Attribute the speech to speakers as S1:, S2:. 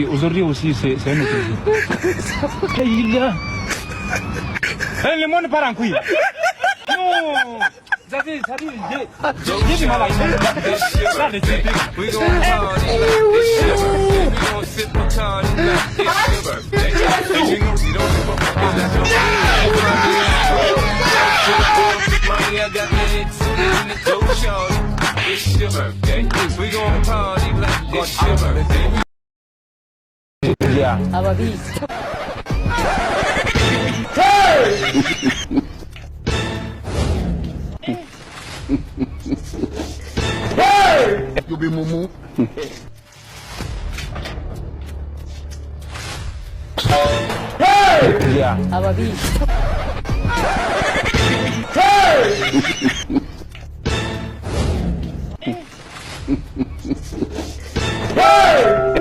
S1: aujourd'hui aussi, c'est un autre jour. Il y a... Le monde part en couille. Non. Ça dit, j'ai du mal à y aller. Ça, les types. We gon' party like this your birthday. We gon' sip Bacardi like it's your birthday. You know you don't give a fuck if that's your birthday. Money, I got the hits in the dope show. It's your birthday. We gon' party like it's your birthday. Yeah.
S2: Ababi.
S1: Hey! Hey!
S3: You be mumu.
S1: Hey! Yeah.
S2: Ababi.
S1: Hey! Hey!